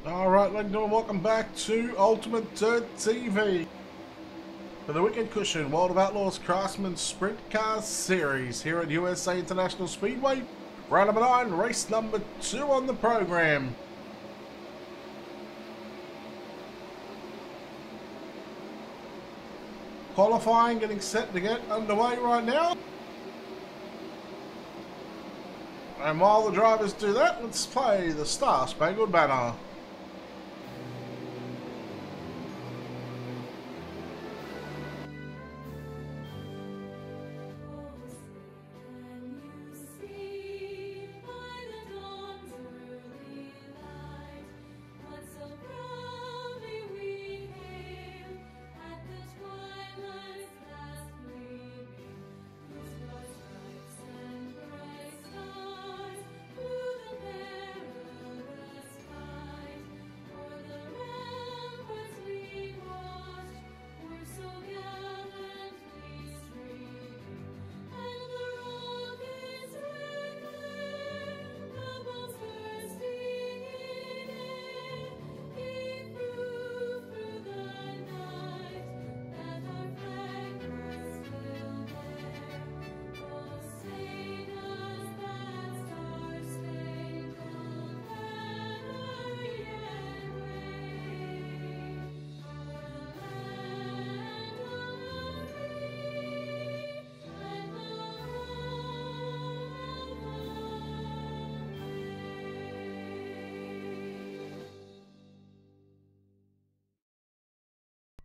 Alright, ladies and gentlemen, welcome back to Ultimate Dirt TV for the Wicked Cushion World of Outlaws Craftsman Sprint Cars Series here at USA International Speedway. Round number 9, race number 2 on the program. Qualifying getting set to get underway right now. And while the drivers do that, let's play the Star Spangled Banner.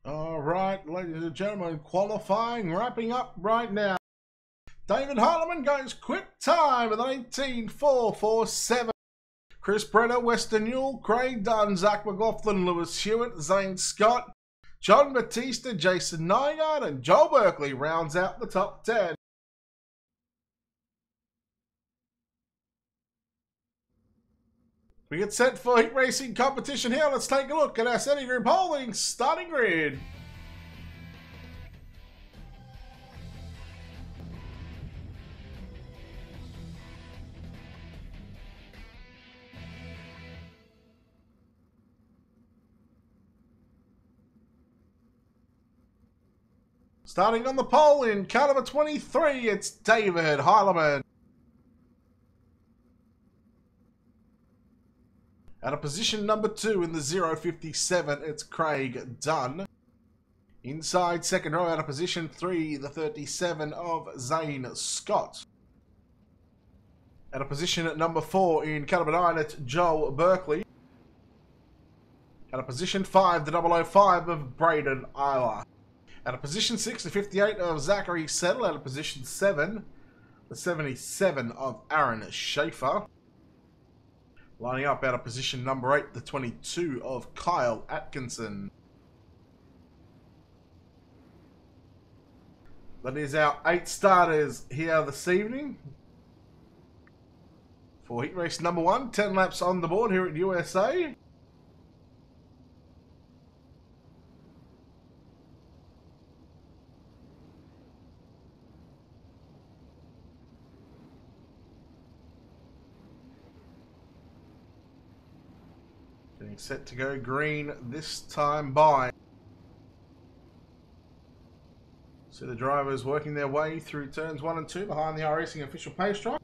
Alright, ladies and gentlemen, qualifying wrapping up right now. David Harleman goes quick time with an 18.447. Chris Brenner, Western Newell, Craig Dunn, Zach McLaughlin, Lewis Hewitt, Zane Scott, John Batista, Jason Nygaard, and Joel Berkeley rounds out the top 10. We get set for heat racing competition here. Let's take a look at our setting group holding starting grid. Starting on the pole in car number 23, it's David Harleman. Out of position number 2 in the 057, it's Craig Dunn. Inside second row, out of position 3, the 37 of Zane Scott. Out of position at number 4 in car number 9, it's Joel Berkeley. Out of position 5, the 005 of Braden Isla. Out of position 6, the 58 of Zachary Settle. Out of position 7, the 77 of Aaron Schaefer. Lining up out of position number 8, the 22 of Kyle Atkinson. That is our 8 starters here this evening. For heat race number 1, 10 laps on the board here at USA. Getting set to go green this time by. So the drivers working their way through turns 1 and 2 behind the iRacing official pace track.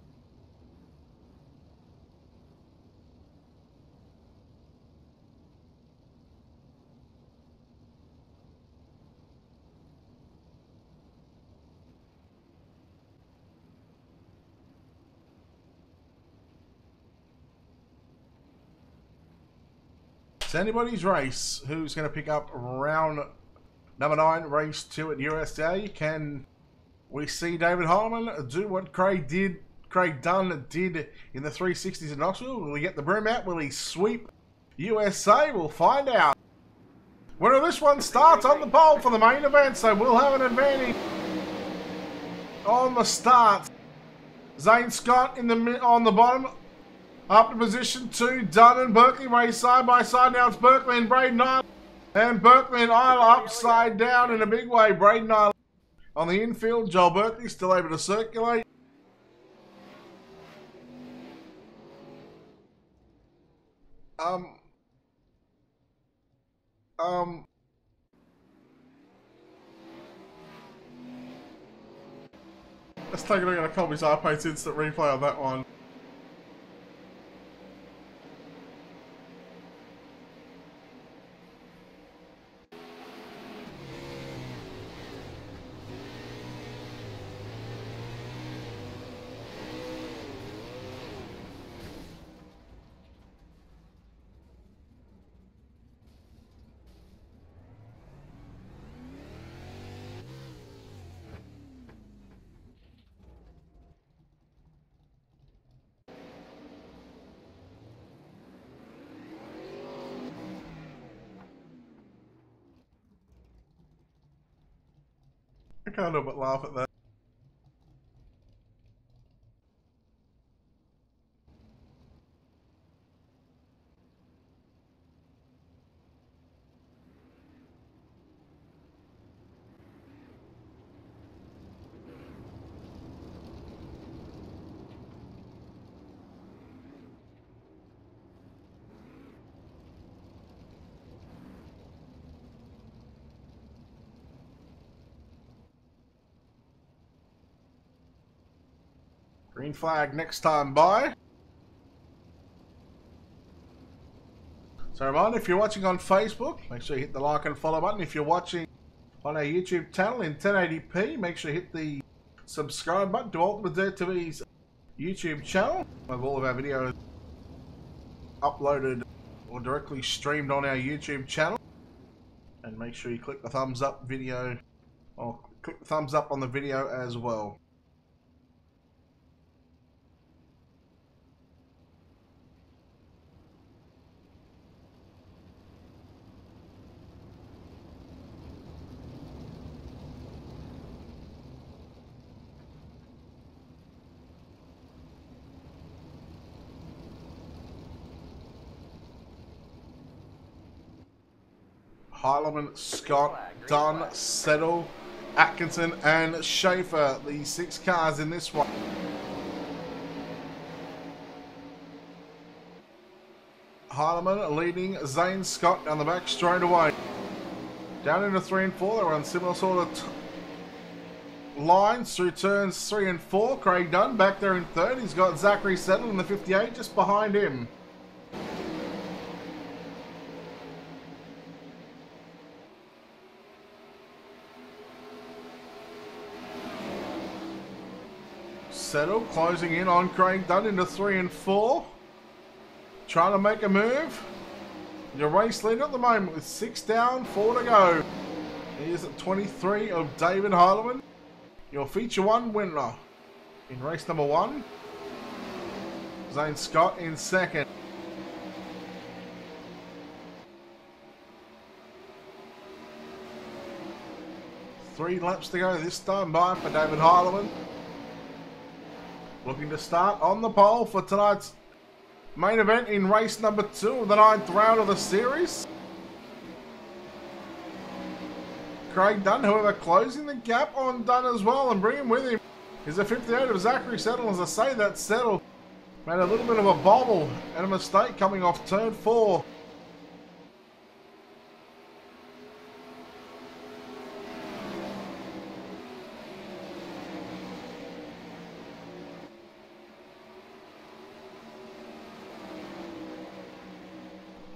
It's anybody's race who's going to pick up round number 9, race 2 at USA. Can we see David Harleman do what Craig Dunn did in the 360s in Knoxville? Will he get the broom out? Will he sweep USA? We'll find out. Winner of this one starts on the pole for the main event, so we'll have an advantage on the start. Zane Scott on the bottom. Up to position 2, Dunn and Berkeley race side by side. Now it's Berkeley and Braden Isla. And Berkeley and Isla upside down in a big way. Braden Isla on the infield. Joel Berkeley still able to circulate. Let's take a look at a Colby's iPate's instant replay on that one. I can't help but laugh at that. Green flag next time by. So reminder, if you're watching on Facebook, make sure you hit the like and follow button. If you're watching on our YouTube channel in 1080p, make sure you hit the subscribe button to Ultimate Dirt TV's YouTube channel. We have all of our videos uploaded or directly streamed on our YouTube channel. And make sure you click the thumbs up video, or click the thumbs up on the video as well. Heilemann, Scott, Dunn, Settle, Atkinson and Schaefer, the 6 cars in this one. Heilemann leading Zane Scott down the back straight away. Down into 3 and 4, they were on similar sort of lines through turns 3 and 4. Craig Dunn back there in 3rd. He's got Zachary Settle in the 58 just behind him. Settle closing in on Craig Dunn into 3 and 4. Trying to make a move. Your race leader at the moment with 6 down, 4 to go. He is at 23 of David Heilemann. Your feature 1 winner in race number 1. Zane Scott in 2nd. Three laps to go this time by for David Heilemann. Looking to start on the pole for tonight's main event in race number 2 of the 9th round of the series. Craig Dunn, however, closing the gap on Dunn as well and bringing with him is a 58 of Zachary Settle. As I say, that Settle made a little bit of a bobble and a mistake coming off turn 4.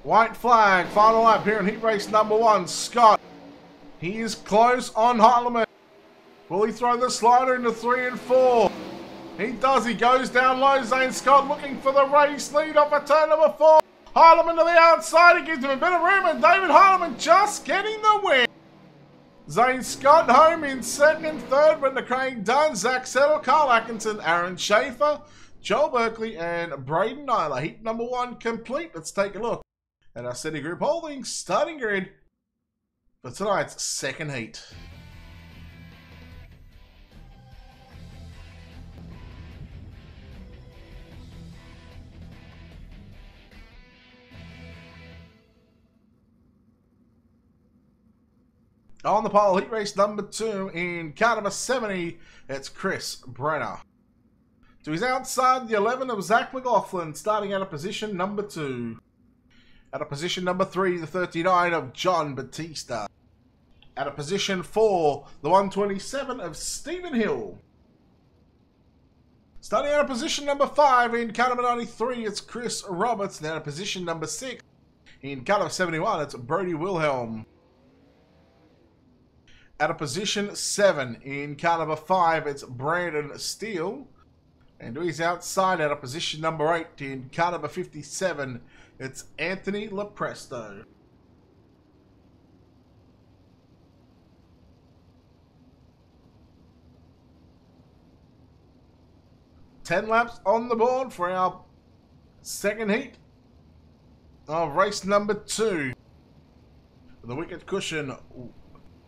White flag, final lap here in heat race number 1. Scott, he is close on Heilemann. Will he throw the slider into 3 and 4? He does, he goes down low. Zane Scott looking for the race lead off at turn number 4. Heilemann to the outside, he gives him a bit of room, and David Heilemann just getting the win. Zane Scott home in 2nd and 3rd, went to Craig Dunn, Zach Settle, Carl Atkinson, Aaron Schaefer, Joel Berkeley, and Braden Nyler. Heat number 1 complete. Let's take a look at our City Group Holdings starting grid for tonight's 2nd heat. On the pole, heat race number 2 in car number 70, it's Chris Brenner. To his outside, the 11 of Zach McLaughlin, starting out of position number 2. At a position number 3, the 39 of John Batista. At a position 4, the 127 of Stephen Hill. Starting out of position number 5 in car number 93, it's Chris Roberts. And out of position number 6 in car number 71, it's Brody Wilhelm. At a position 7 in car number 5, it's Brandon Steele. And he's outside at a position number 8 in car number 57, it's Anthony Lepresto. Ten laps on the board for our second heat of race number 2. The Wicked Cushion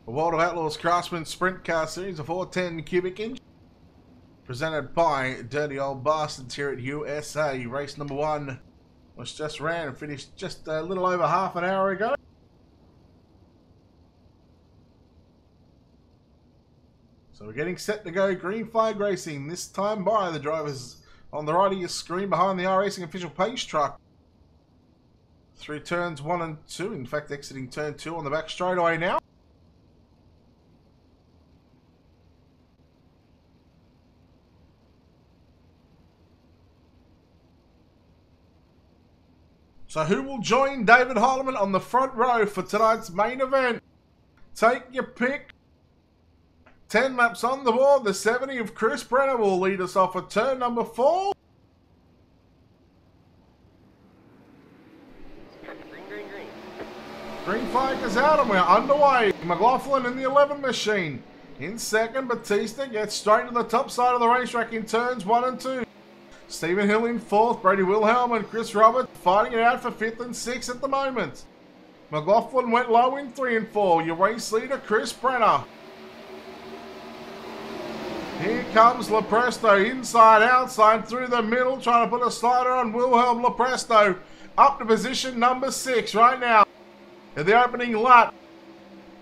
World of Outlaws Craftsman Sprint Car Series, a 410 cubic inch. Presented by Dirty Old Bastards here at USA. Race number 1 was just ran and finished just a little over half an hour ago. So we're getting set to go green flag racing. This time by the drivers on the right of your screen behind the iRacing official pace truck. Through turns 1 and 2. In fact, exiting turn 2 on the back straightaway now. So who will join David Heilemann on the front row for tonight's main event? Take your pick. 10 laps on the board. The 70 of Chris Brenner will lead us off at turn number 4. Green flag is out and we're underway. McLaughlin in the 11 machine. In second, Batista gets straight to the top side of the racetrack in turns 1 and 2. Stephen Hill in 4th, Brady Wilhelm and Chris Roberts fighting it out for 5th and 6th at the moment. McLaughlin went low in 3 and 4. Your race leader, Chris Brenner. Here comes Lepresto, inside, outside, through the middle, trying to put a slider on Wilhelm Lepresto. Up to position number 6 right now. In the opening lap,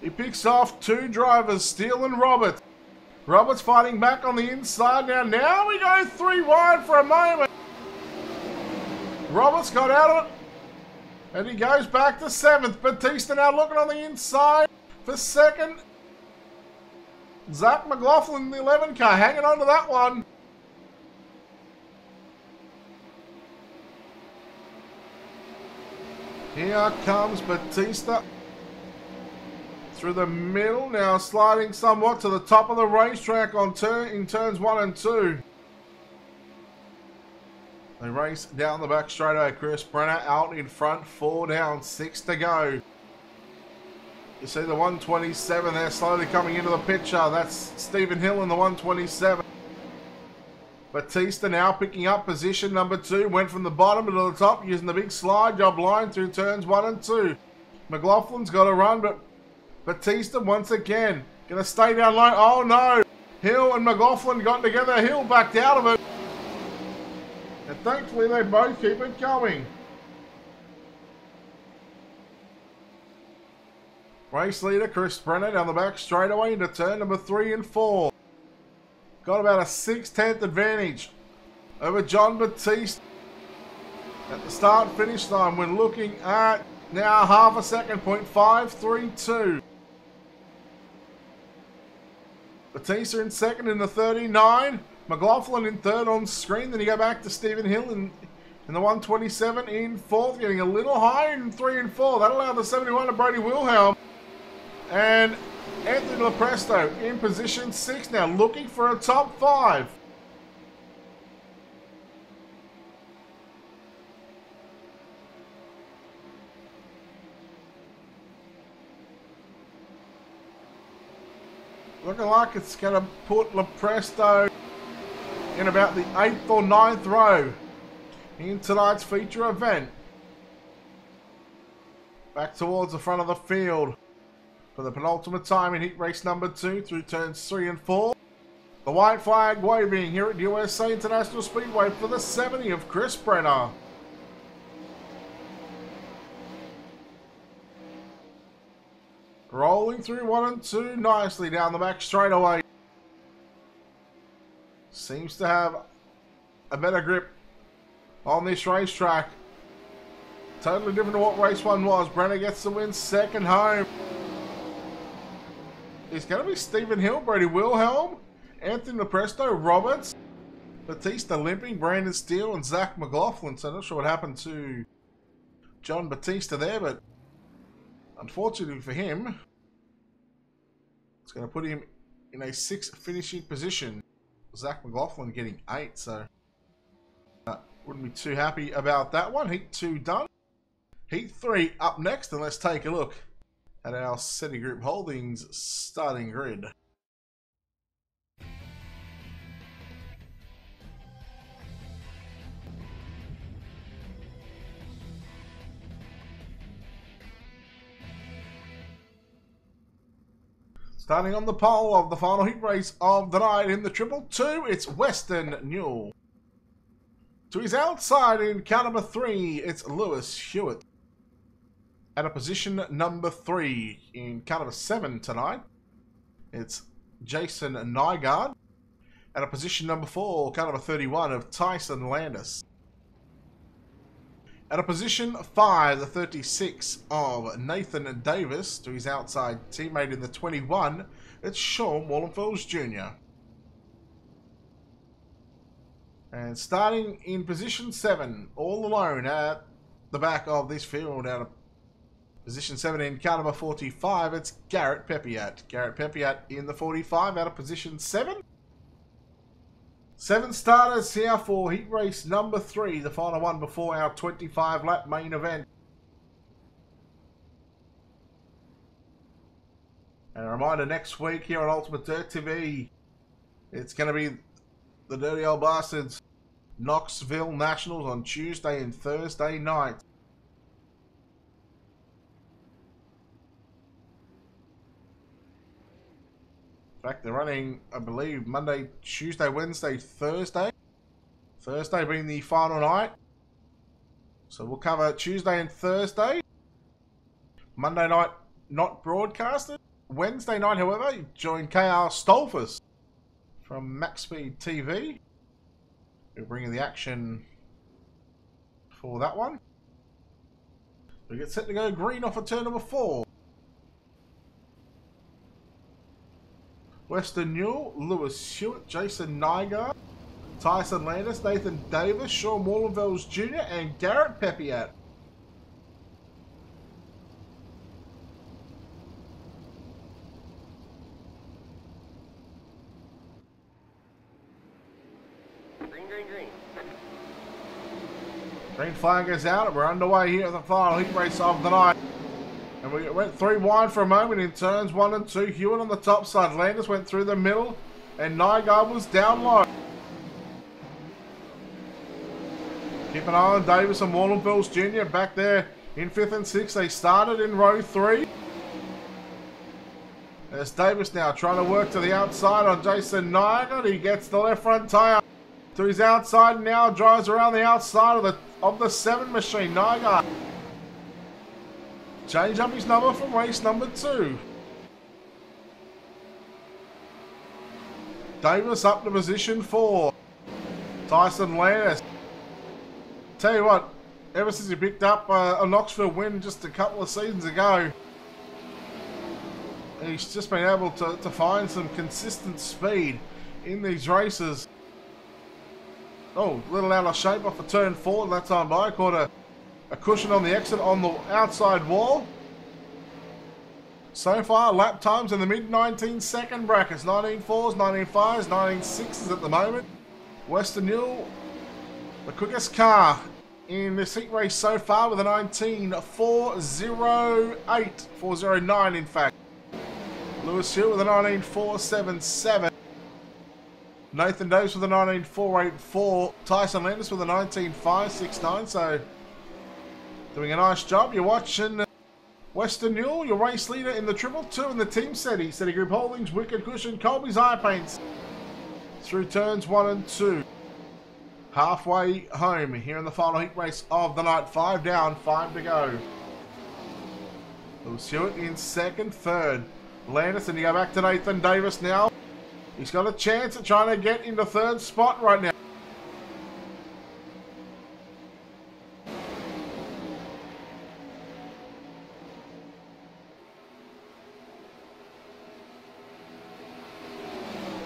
he picks off 2 drivers, Steele and Roberts. Roberts fighting back on the inside now. Now we go 3 wide for a moment. Roberts got out of it. And he goes back to 7th. Batista now looking on the inside for 2nd. Zach McLaughlin in the 11 car hanging on to that one. Here comes Batista. Through the middle, now sliding somewhat to the top of the racetrack on in turns 1 and 2. They race down the back straightaway. Chris Brenner out in front, 4 down, 6 to go. You see the 127 there slowly coming into the picture. That's Stephen Hill in the 127. Batista now picking up position number 2. Went from the bottom to the top using the big slide job line through turns 1 and 2. McLaughlin's got to run, but Batista once again going to stay down low. Oh no! Hill and McLaughlin got together. Hill backed out of it. And thankfully they both keep it going. Race leader Chris Brenner down the back straightaway into turn number 3 and 4. Got about a 6/10 advantage over John Batista at the start finish line. We're looking at now half a second, 0.532. Batista in second in the 39. McLaughlin in third on screen. Then you go back to Stephen Hill in the 127 in 4th. Getting a little higher in 3 and 4. That allowed the 71 of Brady Wilhelm. And Anthony Lepresto in position 6 now. Looking for a top 5. Looking like it's going to put Lepresto in about the 8th or 9th row in tonight's feature event. Back towards the front of the field for the penultimate time in heat race number 2 through turns 3 and 4. The white flag waving here at USA International Speedway for the 70 of Chris Brenner. Rolling through 1 and 2 nicely down the back straightaway. Seems to have a better grip on this racetrack. Totally different to what race 1 was. Brenner gets the win, second home. It's going to be Stephen Hill, Brady Wilhelm, Anthony Lepresto, Roberts, Batista limping, Brandon Steele, and Zach McLaughlin. So I'm not sure what happened to John Batista there, but unfortunately for him, it's going to put him in a 6th finishing position. Zach McLaughlin getting 8, so wouldn't be too happy about that one. Heat 2 done. Heat 3 up next, and let's take a look at our City Group Holdings starting grid. Starting on the pole of the final heat race of the night in the Triple Two, it's Weston Newell. To his outside in car number 3, it's Lewis Hewitt. At a position number 3 in car number 7 tonight, it's Jason Nygaard. At a position number 4, car number 31 of Tyson Landis. At a position 5, the 36 of Nathan Davis. To his outside teammate in the 21, it's Sean Wallenfels Jr. And starting in position 7, all alone at the back of this field, out of position 7 in car number 45, it's Garrett Pepiat. Garrett Pepiat in the 45 out of position 7. 7 starters here for heat race number 3, the final one before our 25-lap main event. And a reminder, next week here on Ultimate Dirt TV, it's going to be the Dirty Old Bastards Knoxville Nationals on Tuesday and Thursday night. In fact, they're running, I believe, Monday, Tuesday, Wednesday, Thursday. Thursday being the final night. So we'll cover Tuesday and Thursday. Monday night, not broadcasted. Wednesday night, however, join KR Stolfus from Max Speed TV. We're bringing the action for that one. We get set to go green off of turn number 4. Weston Newell, Lewis Hewitt, Jason Nygaard, Tyson Landis, Nathan Davis, Sean Wallenfels Jr. and Garrett Pepiat. Green flag goes out and we're underway here at the final heat race of the night. And we went 3 wide for a moment in turns 1 and 2. Hewitt on the top side. Landis went through the middle and Nygaard was down low. Keep an eye on Davis and Wallenfels Jr. back there in 5th and 6th. They started in row 3. There's Davis now trying to work to the outside on Jason Nygaard. He gets the left front tyre to his outside and now drives around the outside of the 7 machine. Nygaard change up his number from race number 2. Davis up to position 4. Tyson Landis. Tell you what, ever since he picked up a Knoxville win just a couple of seasons ago, he's just been able to find some consistent speed in these races. Oh, a little out of shape off of turn 4 that time by. Caught a cushion on the exit on the outside wall. So far, lap times in the mid-19-second brackets. 19.4s, 19.5s, 19.6s at the moment. Weston Newell, the quickest car in this heat race so far with a 19.408. 409 in fact. Lewis Hill with a 19.477. Nathan Davis with a 19.484. Tyson Landis with a 19.569. So, doing a nice job. You're watching Weston Newell, your race leader in the Triple Two in the Team City Group Holdings, Wicked Cushion, Colby's Eye Paints. Through turns 1 and 2. Halfway home here in the final heat race of the night. 5 down, 5 to go. Lewis Hewitt in 2nd, 3rd. Landis, and you go back to Nathan Davis now. He's got a chance at trying to get into 3rd spot right now.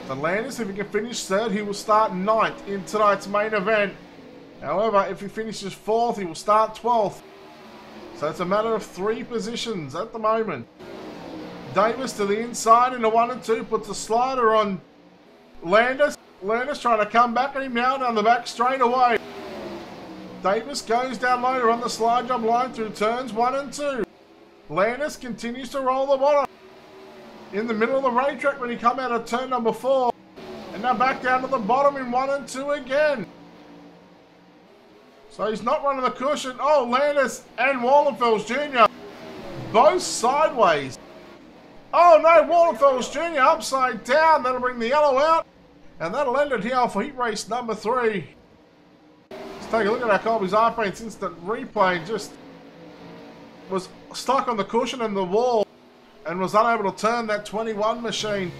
So Landis, if he can finish third, he will start 9th in tonight's main event. However, if he finishes 4th, he will start 12th. So it's a matter of 3 positions at the moment. Davis to the inside in the 1 and 2, puts a slider on Landis. Landis trying to come back at him now down the back straight away. Davis goes down later on the slide jump line through turns 1 and 2. Landis continues to roll the bottom. In the middle of the racetrack when he come out of turn number 4. And now back down to the bottom in 1 and 2 again. So he's not running the cushion. Oh, Landis and Wallenfels Jr. both sideways. Oh no, Wallenfels Jr. upside down. That'll bring the yellow out. And that'll end it here for heat race number 3. Let's take a look at our Colby's iPaint's instant replay. Just was stuck on the cushion and the wall and was unable to turn that 21 machine.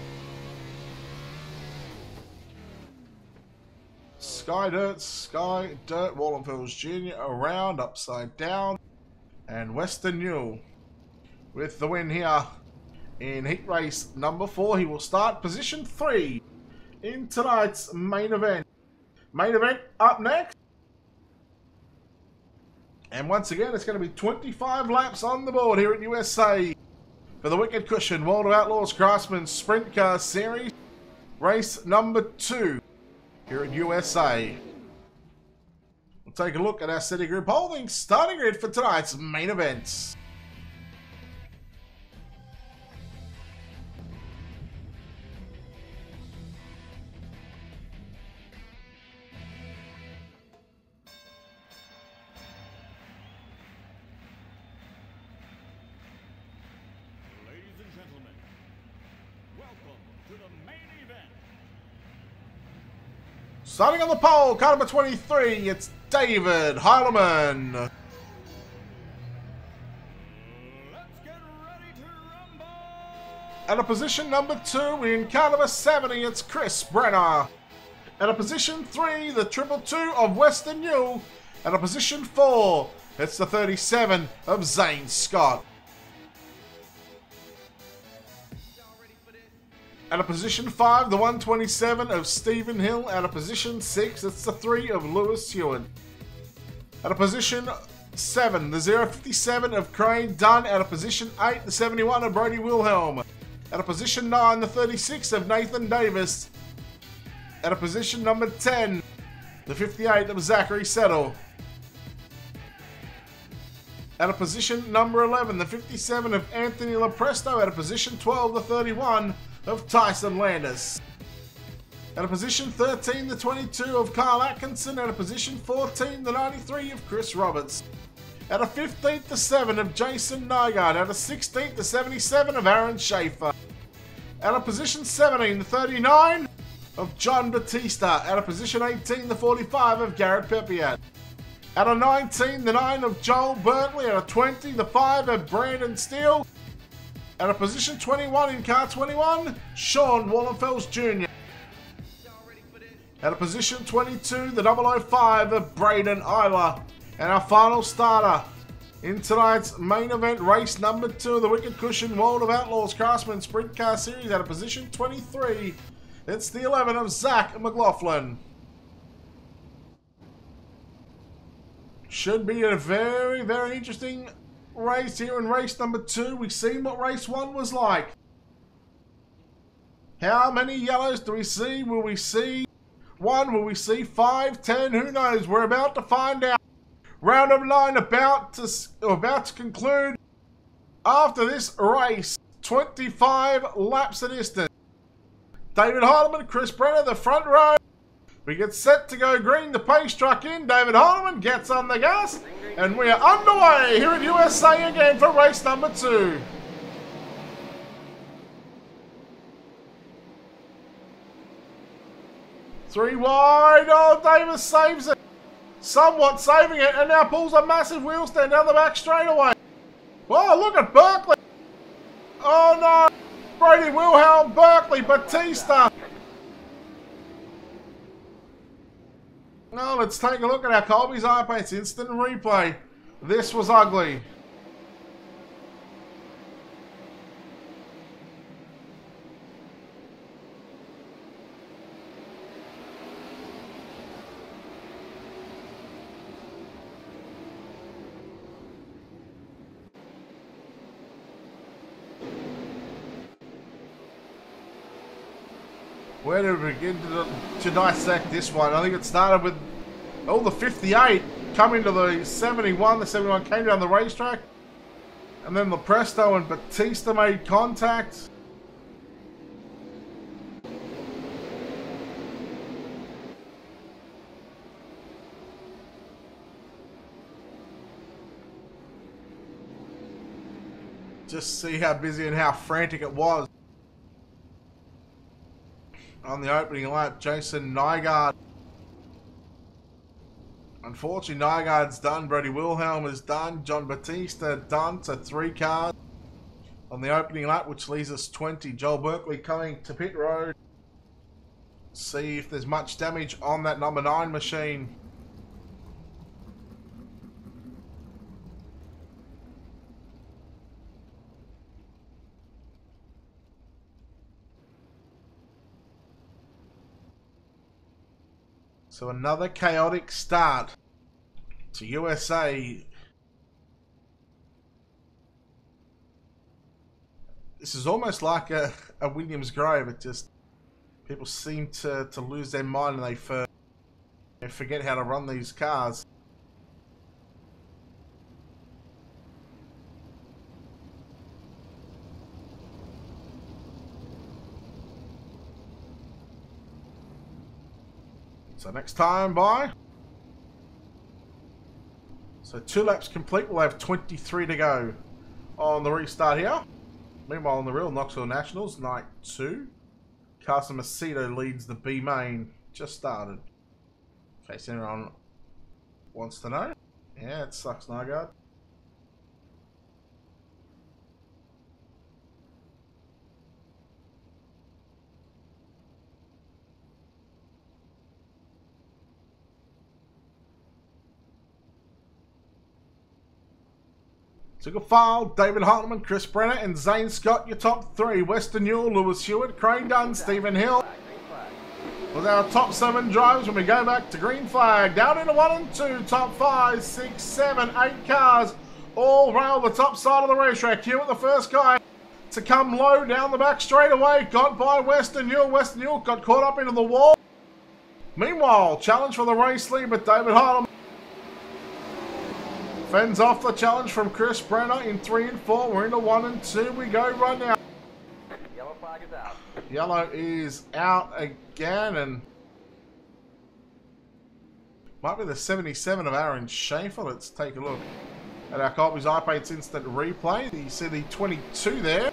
Sky Dirt, Wallenfels Jr. around, upside down. And Western Newell with the win here in heat race number 4. He will start position 3 in tonight's main event. Main event up next. And once again, it's going to be 25 laps on the board here at USA for the Wicked Cushion World of Outlaws Craftsman Sprint Car Series. Race number 2 here at USA. We'll take a look at our City Group Holdings starting grid for tonight's main events. Starting on the pole, car number 23, it's David Heilemann. Let's get ready to rumble! At a position number 2 in car number 70, it's Chris Brenner. At a position 3, the 222 of Western Newell. At a position 4, it's the 37 of Zane Scott. At a position 5, the 127 of Stephen Hill. At a position 6, it's the 3 of Lewis Stewart. At a position 7, the 057 of Crane Dunn. At a position 8, the 71 of Brody Wilhelm. At a position 9, the 36 of Nathan Davis. At a position number 10, the 58 of Zachary Settle. At a position number 11, the 57 of Anthony Lopresto. At a position 12, the 31 of Tyson Landis. At a position 13, the 22 of Carl Atkinson. At a position 14, the 93 of Chris Roberts. At a 15th, the 7 of Jason Nygaard. At a 16th, the 77 of Aaron Schaefer. At a position 17, the 39 of John Batista. At a position 18, the 45 of Garrett Pepiat. At a 19, the 9 of Joel Berkeley. At a 20, the 5 of Brandon Steele. At a position 21 in car 21, Sean Wallenfels Jr. At a position 22, the 005 of Braden Isla. And our final starter in tonight's main event, race number 2 of the Wicked Cushion World of Outlaws Craftsman Sprint Car Series. At a position 23, it's the 11 of Zach McLaughlin. Should be a very, very interesting race here in race number 2. We've seen what race 1 was like. How many yellows do we see? Will we see 1? Will we see 5, 10? Who knows? We're about to find out. Round of 9 about to conclude after this race. 25 laps of distance. David Heilemann, Chris Brenner, the front row. We get set to go green, the pace truck in. David Heilemann gets on the gas. And we are underway here at USA again for race number 2. Three wide. Oh, Davis saves it. Somewhat saving it. And now pulls a massive wheel stand down the back straightaway. Oh, look at Berkeley. Oh, no. Brody Wilhelm, Berkeley, Batista. Now let's take a look at our Colby's iPaint's instant replay. This was ugly. Where do we begin to dissect this one? I think it started with the 58 coming to the 71. The 71 came down the racetrack. And then the Presto and Batista made contact. Just see how busy and how frantic it was. On the opening lap, Jason Nygaard. Unfortunately, Nygaard's done. Brody Wilhelm is done. John Batista done. So 3 cars on the opening lap, which leaves us 20. Joel Berkeley coming to pit road. See if there's much damage on that number 9 machine. So another chaotic start to USA. This is almost like a Williams Grove. It just, people seem to lose their mind and they forget how to run these cars. So next time by. So 2 laps complete. We'll have 23 to go on the restart here. Meanwhile, on the real Knoxville Nationals, night 2. Carson Macedo leads the B main. Just started. In case anyone wants to know. Yeah, it sucks, Nygaard. Single file, David Hartman, Chris Brenner, and Zane Scott, your top 3. Weston Newell, Lewis Hewitt, Craig Dunn, Stephen Hill. With our top 7 drivers when we go back to green flag. Down into 1 and 2, top 5, 6, 7, 8 cars. All rail the top side of the racetrack. Hewitt, the first guy to come low down the back straight away. Got by Weston Newell. Weston Newell got caught up into the wall. Meanwhile, challenge for the race lead, but David Hartman fends off the challenge from Chris Brenner in 3 and 4. We're into 1 and 2. We go right now. Yellow flag is out. Yellow is out again, and might be the 77 of Aaron Schaefer. Let's take a look at our Colby's iPads instant replay. You see the 22 there.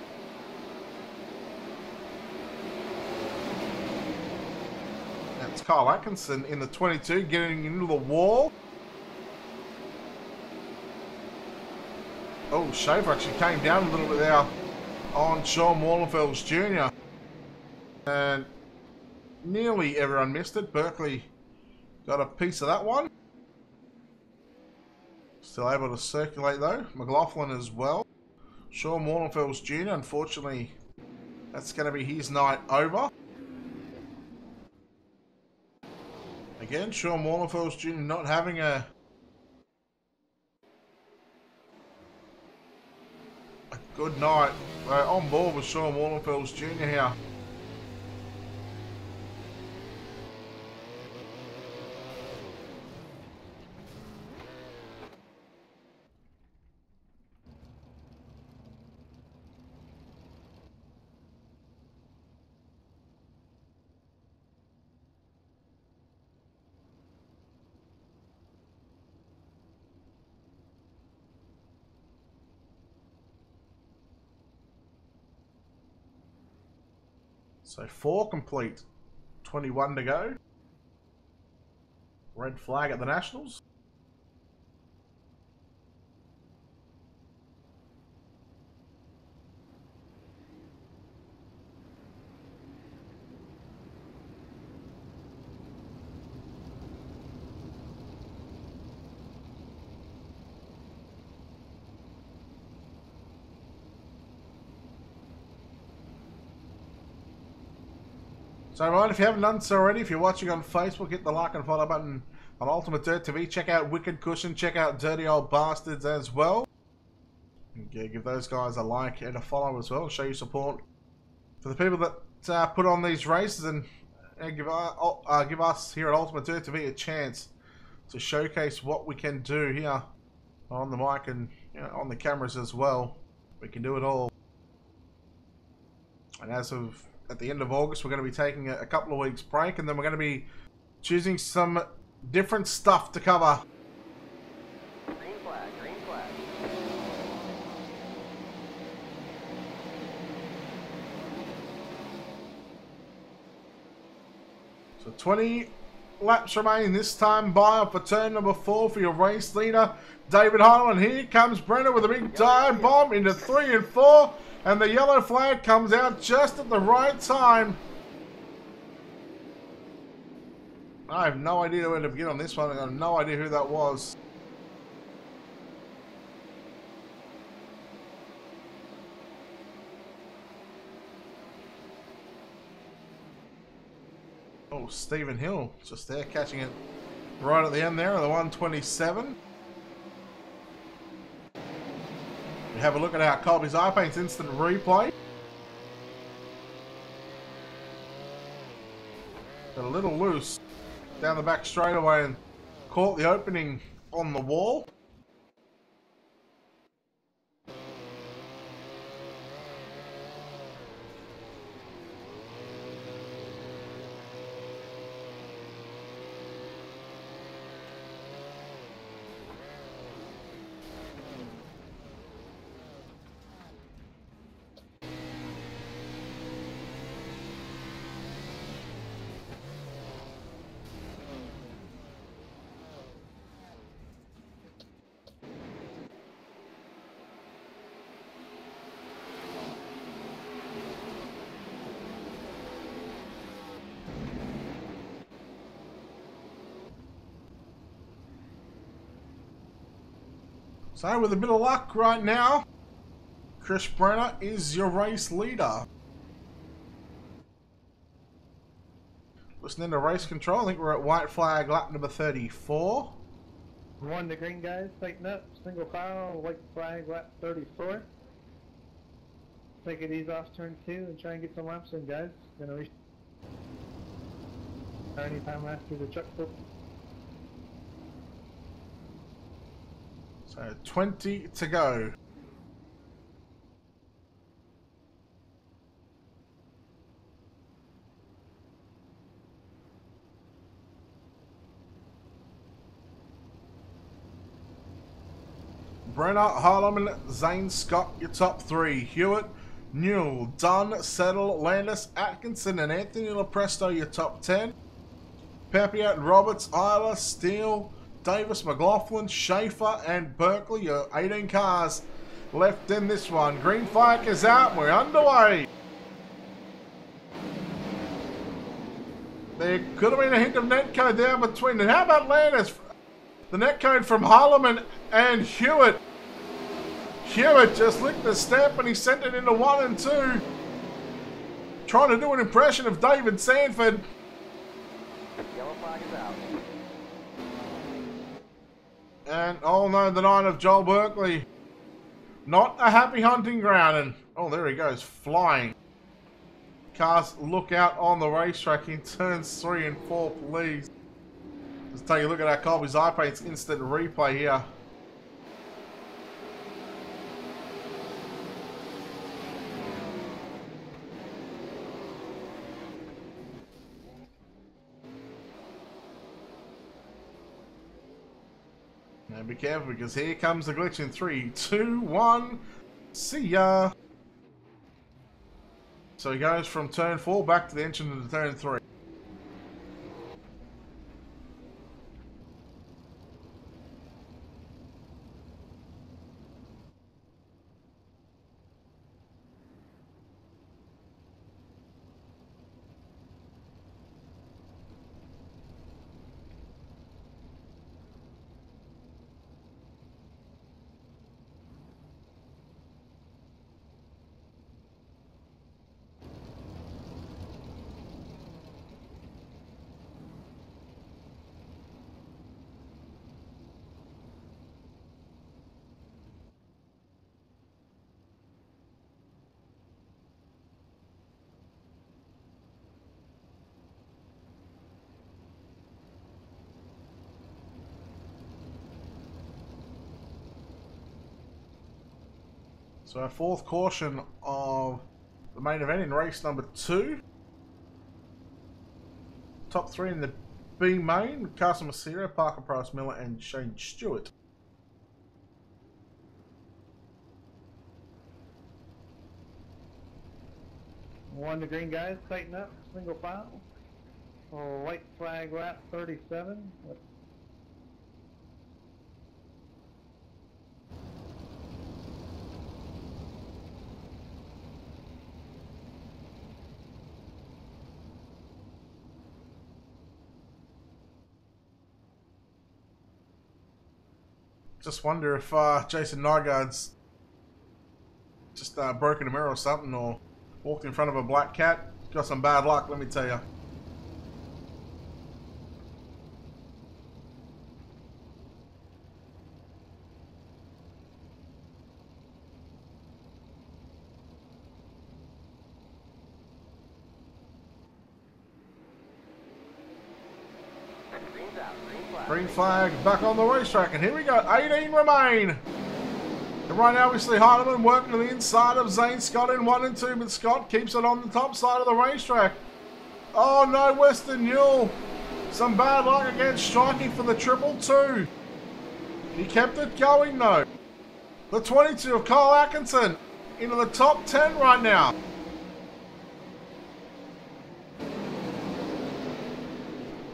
That's Kyle Atkinson in the 22 getting into the wall. Oh, Schaefer actually came down a little bit there on Sean Wallenfels Jr. And nearly everyone missed it. Berkeley got a piece of that one. Still able to circulate though. McLaughlin as well. Sean Wallenfels Jr. Unfortunately, that's going to be his night over. Again, Sean Wallenfels Jr. not having a good night. On board with Sean Wallenfels Jr. here. So 4 complete, 21 to go. Red flag at the Nationals. So right, if you haven't done so already, if you're watching on Facebook, hit the like and follow button on Ultimate Dirt TV. Check out Wicked Cushion, check out Dirty Old Bastards as well. Yeah, give those guys a like and a follow as well. Show your support for the people that put on these races, and and give us here at Ultimate Dirt TV a chance to showcase what we can do here on the mic and on the cameras as well. We can do it all. And as of at the end of August, we're going to be taking a couple of weeks break, and then we're going to be choosing some different stuff to cover. Green flag, green flag. So 20 laps remaining this time by for turn number 4 for your race leader, David Harlan. Here comes Brenner with a big dive bomb into 3 and 4, and the yellow flag comes out just at the right time. I have no idea where to begin on this one. I have no idea who that was. Oh, Stephen Hill just there catching it right at the end there on the 127. We have a look at our Colby's Eye Paint's instant replay. Got a little loose down the back straightaway and caught the opening on the wall. So with a bit of luck right now, Chris Brenner is your race leader. Listening to race control, I think we're at white flag lap number 34. 1 to green, guys, tighten up, single file, white flag lap 34. Take it easy off turn 2 and try and get some laps in, guys. Gonna reach anytime after the check book. So 20 to go. Brenner, Harleman, Zane, Scott, your top 3. Hewitt, Newell, Dunn, Settle, Landis, Atkinson, and Anthony Lopresto, your top 10. Papiat, Roberts, Isla, Steele, Davis, McLaughlin, Schaefer, and Berkeley, your 18 cars left in this one. Green flag is out and we're underway. There could have been a hint of netcode there between. And how about Landis? The netcode from Harleman and Hewitt. Hewitt just licked the stamp and he sent it into 1 and 2. Trying to do an impression of David Sanford. Yellow flag is out. And, oh no, the 9 of Joel Berkeley. Not a happy hunting ground. And, oh, there he goes, flying. Cars, look out on the racetrack in turns 3 and 4, please. Let's take a look at our Colby's Eye Paint's instant replay here. Now be careful because here comes the glitch in 3, 2, 1. See ya. So he goes from turn 4 back to the entrance into turn 3. So our fourth caution of the main event in race number 2. Top 3 in the B main, Carson Massero, Parker Price Miller, and Shane Stewart. One the green guys, tighten up, single file. White flag lap 37. Just wonder if Jason Nygaard's just broken a mirror or something, or walked in front of a black cat. Got some bad luck, let me tell you. Green's out. Green flag. Green flag back on the racetrack, and here we go. 18 remain. And right now we see Heinemann working to the inside of Zane Scott in 1 and 2, but Scott keeps it on the top side of the racetrack. Oh no, Weston Newell. Some bad luck against striking for the 222. He kept it going though. The 22 of Kyle Atkinson into the top 10 right now.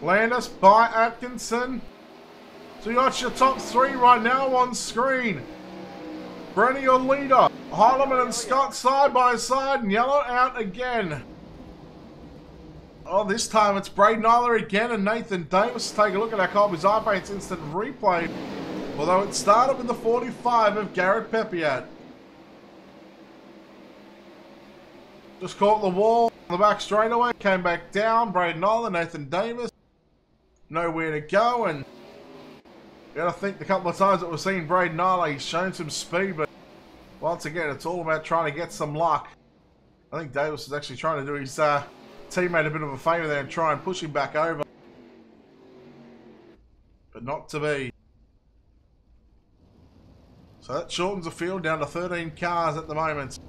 Landis by Atkinson. So you got your top 3 right now on screen. Brenny, your leader. Heinemann and Scott side by side, and yellow out again. Oh, this time it's Braden Eiler again and Nathan Davis. Take a look at our Colby's iPaints instant replay. Although it started with the 45 of Garrett Pepiat. Just caught the wall on the back straightaway. Came back down. Braden Eiler, Nathan Davis. Nowhere to go, and you gotta think the couple of times that we've seen Braden Eiler, he's shown some speed, but once again, it's all about trying to get some luck. I think Davis is actually trying to do his teammate a bit of a favour there and try and push him back over. But not to be. So that shortens the field down to 13 cars at the moment.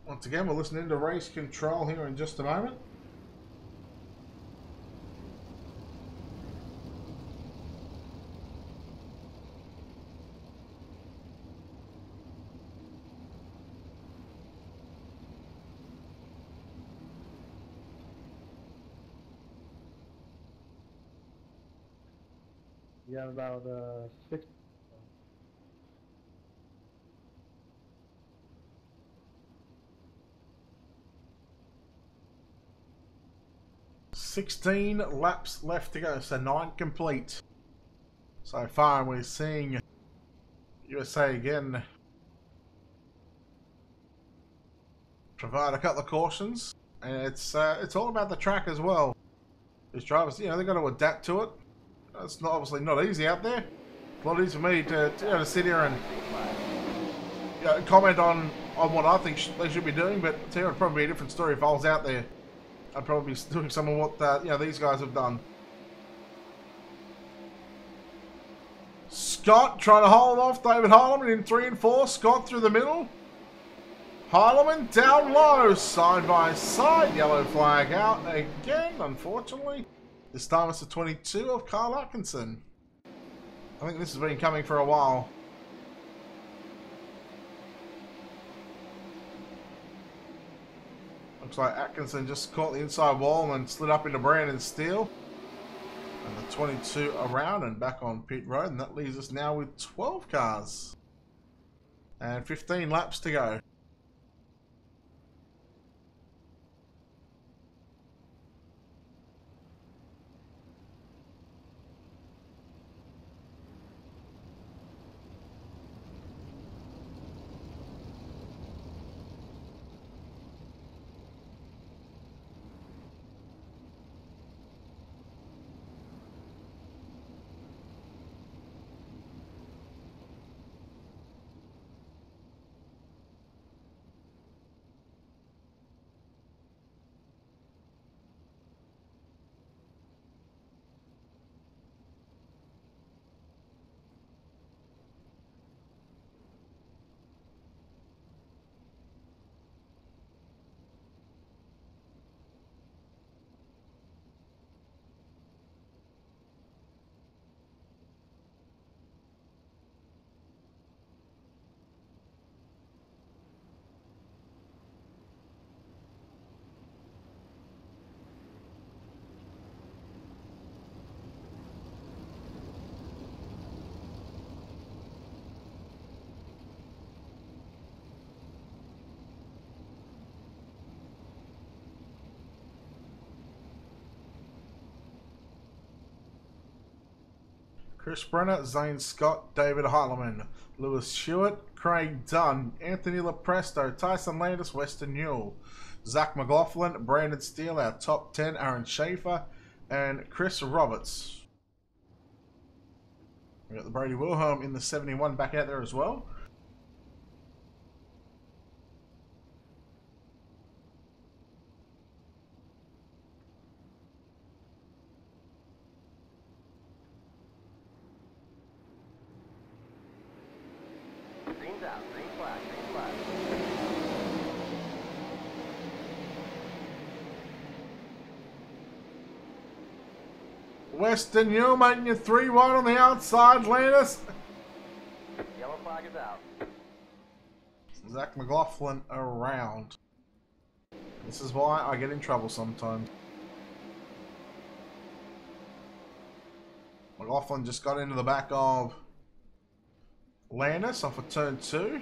Once again, we're listening to race control here in just a moment. You got about 6. 16 laps left to go, so 9 complete. So far, we're seeing USA again provide a couple of cautions, and it's all about the track as well. These drivers, you know, they've got to adapt to it. It's not obviously not easy out there. It's a lot easier for me to sit here and comment on what I think they should be doing, but it would probably be a different story if I was out there. I'd probably be doing some of what these guys have done. Scott trying to hold off David Heinemann in 3 and 4. Scott through the middle. Heinemann down low, side by side. Yellow flag out again, unfortunately. This time it's the 22 of Kyle Atkinson. I think this has been coming for a while. Looks like Atkinson just caught the inside wall and slid up into Brandon Steele. And the 22 around and back on pit road, and that leaves us now with 12 cars and 15 laps to go. Chris Brenner, Zane Scott, David Heitleman, Lewis Stewart, Craig Dunn, Anthony Lepresto, Tyson Landis, Weston Newell, Zach McLaughlin, Brandon Steele, our top 10, Aaron Schaefer, and Chris Roberts. We got the Brady Wilhelm in the 71 back out there as well. Green's out. Green flag. Green flag. Weston Newell making you 3-1 on the outside, Landis. Yellow flag is out. Zach McLaughlin around. This is why I get in trouble sometimes. McLaughlin just got into the back of Landis off of turn 2.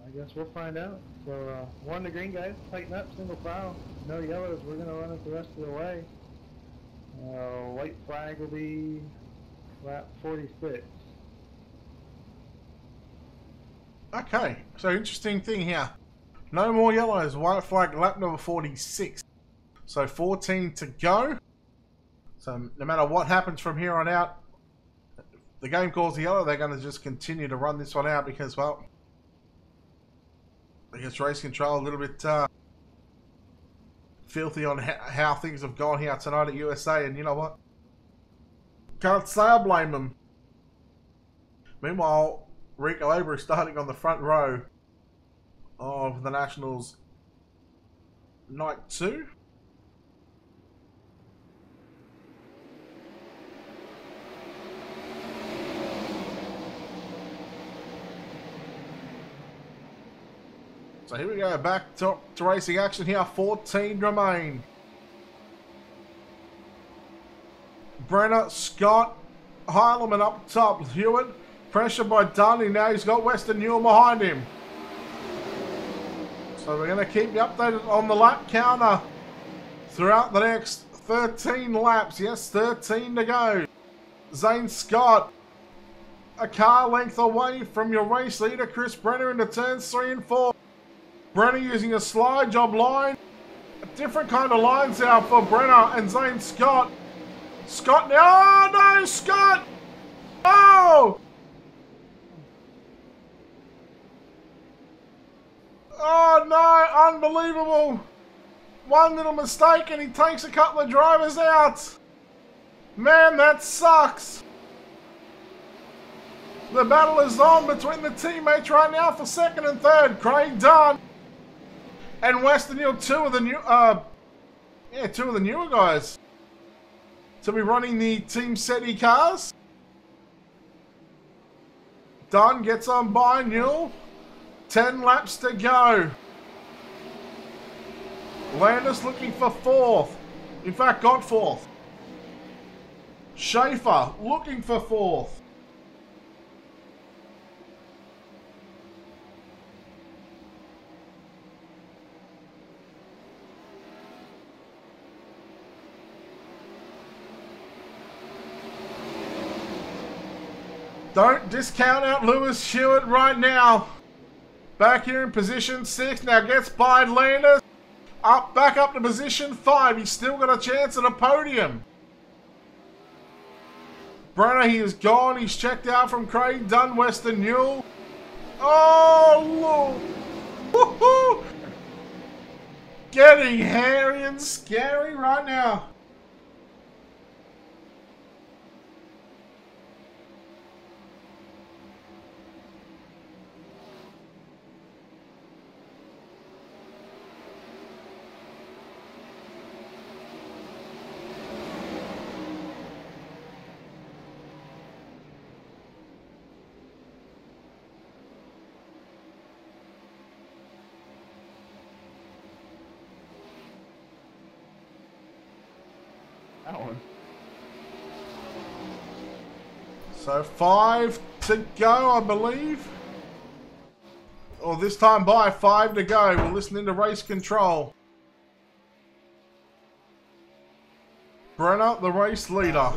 I guess we'll find out. So, one to green, guys. Tighten up, single file. No yellows. We're going to run it the rest of the way. White flag will be lap 46. Okay, so interesting thing here. No more yellows. White flag lap number 46. So 14 to go. So no matter what happens from here on out, if the game calls the yellow, they're going to just continue to run this one out because, well, I guess race control a little bit filthy on how things have gone here tonight at USA, and you know what? Can't say I blame them. Meanwhile, Rico Labour is starting on the front row of the Nationals Night 2. So here we go, back to racing action here. 14 remain. Brenner, Scott, Heileman up top. Hewitt, pressure by Dunn. Now he's got Western Newell behind him. So we're going to keep you updated on the lap counter throughout the next 13 laps. Yes, 13 to go. Zane Scott, a car length away from your race leader, Chris Brenner, into turns 3 and 4. Brenner using a slide job line. A different kind of lines out for Brenner and Zane Scott. Scott now. Oh no, Scott! Oh! Oh no, unbelievable. One little mistake and he takes a couple of drivers out. Man, that sucks. The battle is on between the teammates right now for second and third. Craig Dunn and Western Newell, two of the newer guys to be running the Team SETI cars. Dunn gets on by Newell. 10 laps to go. Landis looking for fourth. In fact, got fourth. Schaefer looking for fourth. Don't discount out Lewis Hewitt right now. Back here in position 6. Now gets by Landis. Back up to position 5. He's still got a chance at a podium. Brenner, he is gone. He's checked out from Craig Dunn, Western Newell. Oh, woohoo! Getting hairy and scary right now. That one. So 5 to go, I believe. Or this time by 5 to go. We're listening to race control. Brenner, the race leader.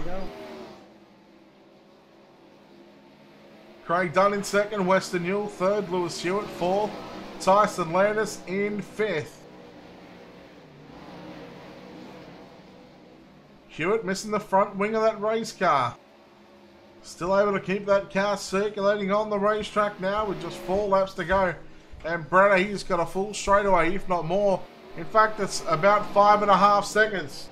Craig Dunn in second, Western Newell third, Lewis Hewitt fourth, Tyson Landis in fifth. Hewitt missing the front wing of that race car. Still able to keep that car circulating on the racetrack now with just 4 laps to go. And Brenner, he's got a full straightaway, if not more. In fact, it's about 5.5 seconds.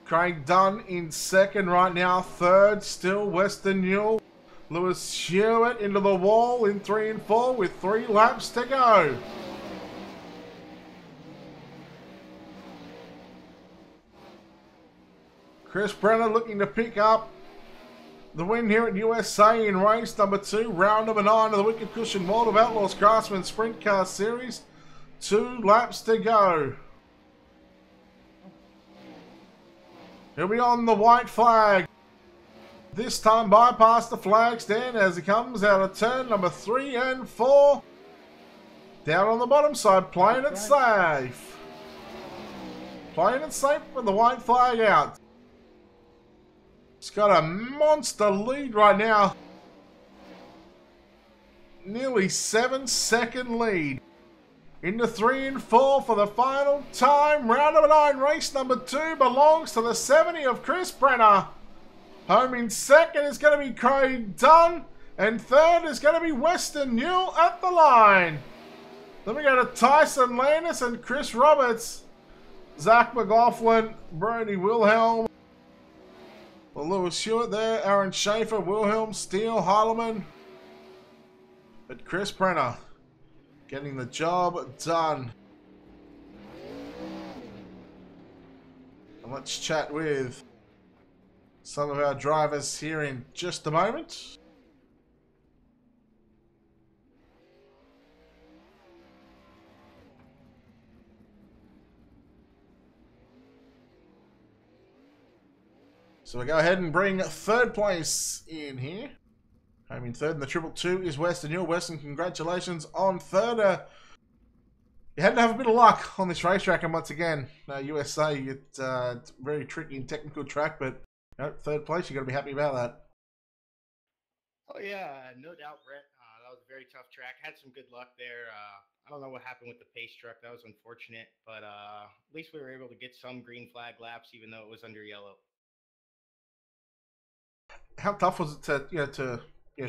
Craig Dunn in second right now. Third, still Western Newell. Lewis Hewitt into the wall in 3 and 4 with 3 laps to go. Chris Brenner looking to pick up the win here at USA in race number 2, round number 9 of the Wicked Cushion World of Outlaws Craftsman Sprint Car Series. 2 laps to go. He'll be on the white flag. This time bypass the flag stand as he comes out of turn number 3 and 4. Down on the bottom side, playing it safe. Playing it safe with the white flag out. He's got a monster lead right now. Nearly 7-second lead. Into 3 and 4 for the final time. Round number 9, race number 2 belongs to the 70 of Chris Brenner. Home in second is going to be Craig Dunn. And third is going to be Western Newell at the line. Then we go to Tyson Landis and Chris Roberts, Zach McLaughlin, Brody Wilhelm, Lewis Stewart there, Aaron Schaefer, Wilhelm, Steele, Harleman, but Chris Brenner getting the job done. And let's chat with some of our drivers here in just a moment. So we go ahead and bring third place in here. Home in third in the Triple Two is Western. Your Western, congratulations on third. You had to have a bit of luck on this racetrack, and once again, USA, it's a very tricky and technical track, but third place, you got to be happy about that. Oh yeah, no doubt, Brett. That was a very tough track. Had some good luck there. I don't know what happened with the pace truck. That was unfortunate, but at least we were able to get some green flag laps, even though it was under yellow. How tough was it to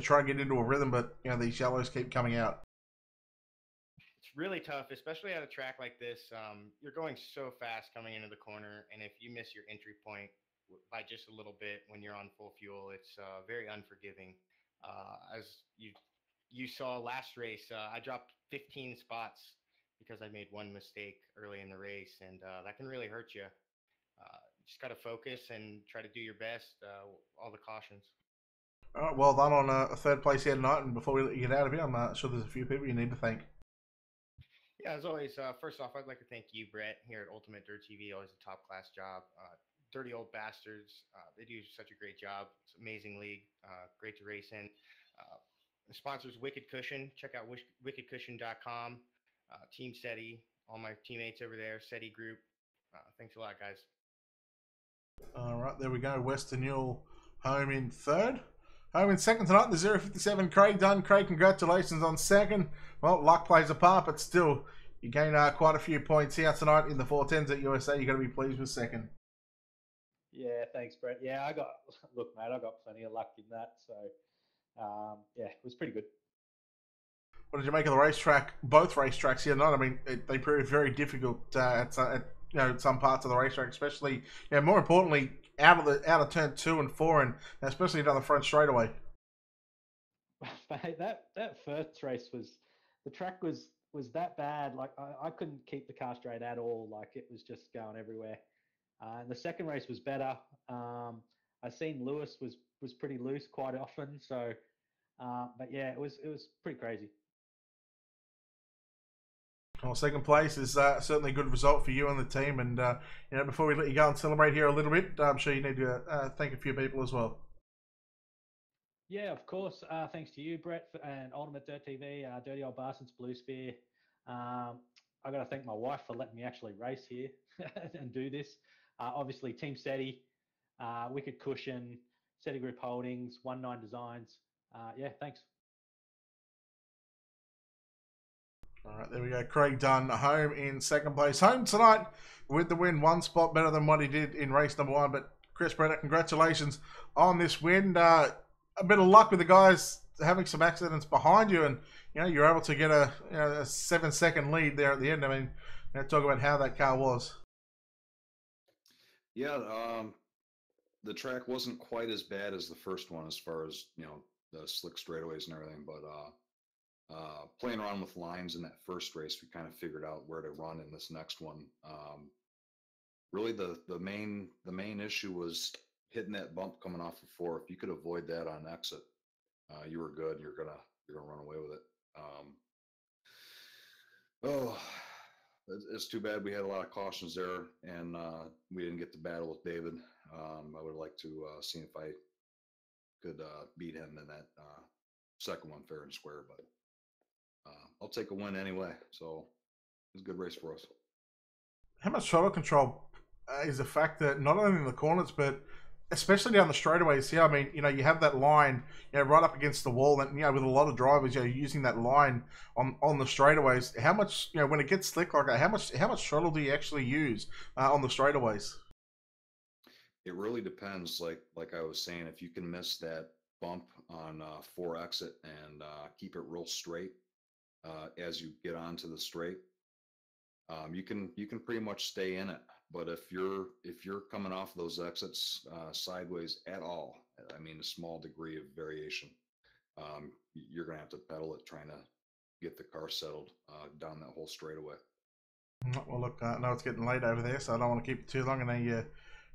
try and get into a rhythm, but these yellows keep coming out? It's really tough, especially at a track like this. You're going so fast coming into the corner, and if you miss your entry point by just a little bit when you're on full fuel, it's very unforgiving. As you saw last race, I dropped 15 spots because I made one mistake early in the race, and that can really hurt you. Just got to focus and try to do your best, all the cautions. All right, well done on a third place here tonight. And before we let you get out of here, I'm sure there's a few people you need to thank. Yeah, as always, first off, I'd like to thank you, Brett, here at Ultimate Dirt TV. Always a top class job. Dirty Old Bastards, they do such a great job. It's an amazing league, great to race in. The sponsors Wicked Cushion. Check out wickedcushion.com. Team SETI, all my teammates over there, SETI Group. Thanks a lot, guys. All right, there we go. Western Yule home in third. Home in second tonight, the 057 Craig Dunn. Craig, congratulations on second. Well, luck plays a part, but still, you gain quite a few points here tonight in the 410s at USA. You've got to be pleased with second. Yeah, thanks, Brett. Yeah, I got plenty of luck in that. So, yeah, it was pretty good. What did you make of the racetrack? Both racetracks here tonight. I mean, they proved very difficult at some parts of the racetrack, especially more importantly out of turn 2 and 4, and especially down the front straightaway. that first race the track was that bad. Like I couldn't keep the car straight at all. Like it was just going everywhere. And the second race was better. I seen Lewis was pretty loose quite often. So, but yeah, it was pretty crazy. Well, second place is certainly a good result for you and the team. And before we let you go and celebrate here a little bit, I'm sure you need to thank a few people as well. Yeah, of course. Thanks to you, Brett, and Ultimate Dirt TV, Dirty Old Bastards, Blue Sphere. I got to thank my wife for letting me actually race here and do this. Obviously, Team SETI, Wicked Cushion, SETI Group Holdings, 19 Designs. Yeah, thanks. All right, there we go. Craig Dunn home in second place. Home tonight with the win. One spot better than what he did in race number 1. But Chris Brenner, congratulations on this win. A bit of luck with the guys having some accidents behind you, and you're able to get a 7-second lead there at the end. I mean, talk about how that car was. Yeah, the track wasn't quite as bad as the first one as far as the slick straightaways and everything, but playing around with lines in that first race, we kind of figured out where to run in this next one. Really, the main issue was hitting that bump coming off of 4. If you could avoid that on exit, you were good. You're gonna run away with it. It's too bad we had a lot of cautions there, and we didn't get to battle with David. I would like to see if I could beat him in that second one fair and square, but I'll take a win anyway. So it was a good race for us. How much throttle control is a factor, not only in the corners, but especially down the straightaways here? I mean, you have that line, right up against the wall, and with a lot of drivers, using that line on the straightaways. How much, when it gets slick like that, how much throttle do you actually use on the straightaways? It really depends. Like I was saying, if you can miss that bump on 4 exit and keep it real straight, as you get onto the straight. You can pretty much stay in it, but if you're coming off those exits sideways at all, I mean a small degree of variation, you're gonna have to pedal it trying to get the car settled down that whole straightaway. Well, look, I know it's getting late over there, so I don't want to keep it too long. I know you're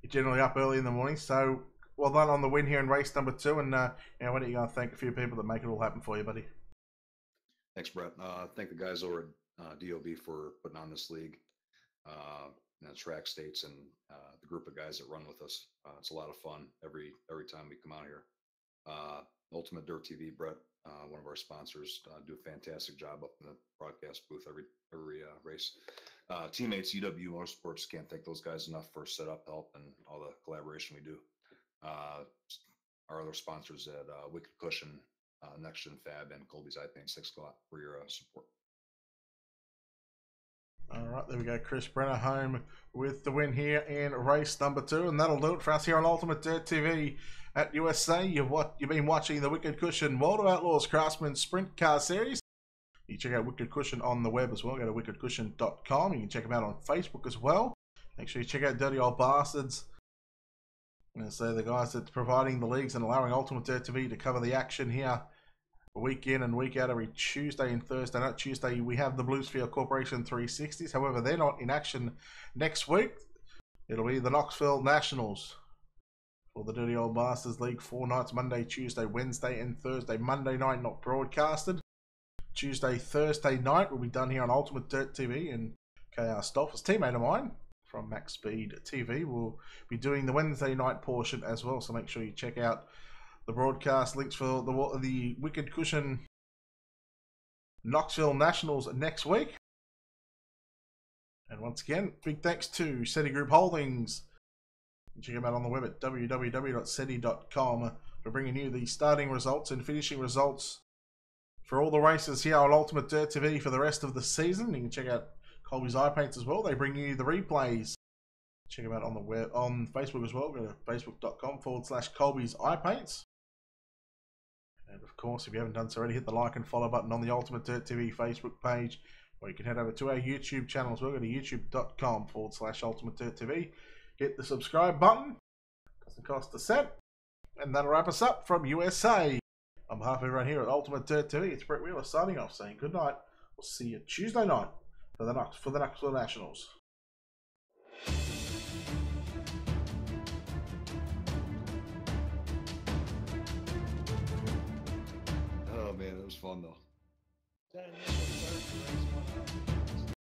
generally up early in the morning, so well done on the win here in race number 2. And you know, what are you going to thank a few people that make it all happen for you, buddy? Thanks, Brett. Thank the guys over at DOB for putting on this league. Track states and the group of guys that run with us. It's a lot of fun every time we come out here. Ultimate Dirt TV, Brett, one of our sponsors, do a fantastic job up in the broadcast booth every race. Teammates, UW Motorsports, can't thank those guys enough for setup help and all the collaboration we do. Our other sponsors at Wicked Cushion, Next Gen Fab, and Colby's Eye Paint 6 o'clock for your support. All right, there we go. Chris Brenner home with the win here in race number 2, and that'll do it for us here on Ultimate Dirt TV at USA. You've been watching the Wicked Cushion World of Outlaws Craftsman Sprint Car Series. You check out Wicked Cushion on the web as well. Go to wickedcushion.com. You can check them out on Facebook as well. Make sure you check out Dirty Old Bastards. And so the guys that's providing the leagues and allowing Ultimate Dirt TV to cover the action here week in and week out every Tuesday and Thursday. Not Tuesday, we have the Bluesfield Corporation 360s. However, they're not in action next week. It'll be the Knoxville Nationals for the Dirty Old Bastards League. 4 nights, Monday, Tuesday, Wednesday, and Thursday. Monday night not broadcasted. Tuesday, Thursday night will be done here on Ultimate Dirt TV. And KR Stolf's teammate of mine from Max Speed TV will be doing the Wednesday night portion as well. So make sure you check out the broadcast links for the Wicked Cushion Knoxville Nationals next week. And once again, big thanks to SETI Group Holdings. Check them out on the web at www.seti.com for bringing you the starting results and finishing results for all the races here on Ultimate Dirt TV for the rest of the season. You can check out Colby's Eye Paints as well. They bring you the replays. Check them out on the web, on Facebook as well. Go to facebook.com/Colby's Eye Paints. And of course, if you haven't done so already, hit the like and follow button on the Ultimate Dirt TV Facebook page, or you can head over to our YouTube channel as well. Go to youtube.com/Ultimate Dirt TV. Hit the subscribe button. Doesn't cost a cent. And that'll wrap us up from USA. On behalf of everyone here at Ultimate Dirt TV, it's Brett Wheeler signing off, saying good night. We'll see you Tuesday night for the Knoxville Nationals. Oh man, it was fun though. Is that initial start for race 1?